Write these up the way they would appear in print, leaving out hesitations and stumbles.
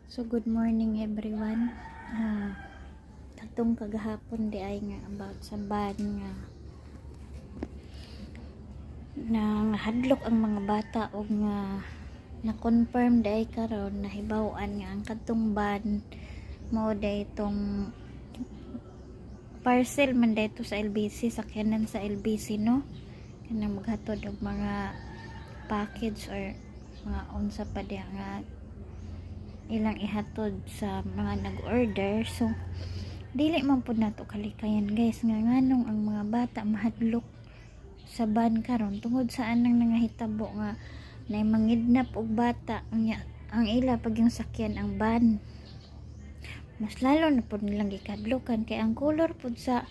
So good morning everyone. Katong kagahapon di ay nga about sa ban nga nang hadlok ang mga bata og nga na-confirm di ay karon nahibaw-an nga ang katong ban mao day itong parcel man dito sa LBC, sakyanan sa LBC, no, kanang maghatod og mga package or mga unsa pa diya nga ilang ihatod sa mga nag-order. So dili man pud nato kalikayan guys nga nganong ang mga bata mahadlok sa ban karon tungod sa anang nangahitabo nga nay mangidnap og bata ang ila pag yung sakyan ang ban, mas lalo na pud nilang gikadlokan kay ang color pud sa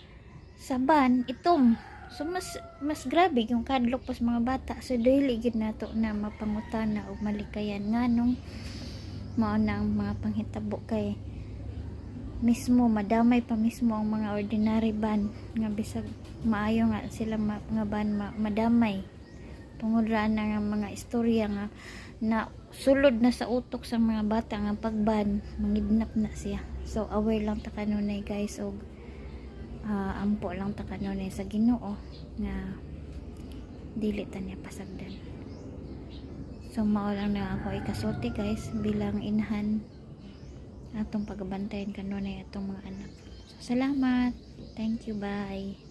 ban itom. So mas grabe yung kadlok pas mga bata. So dili gid nato na mapangutana og malikayan nganong mao na ang mga panghitabo kay mismo madamay pa mismo ang mga ordinary ban nga bisag maayo nga sila nga ban madamay tungod ra na nga mga istorya nga na sulod na sa utok sa mga bata nga pagban mangidnap na siya. So aware lang ta kanunay guys og ampo lang ta kanunay sa Ginoo nga dili ta niya pasagdan. So mao lang na ako ikasulti guys bilang inahan atong pagbantayan kanunay atong mga anak. So salamat, thank you, bye.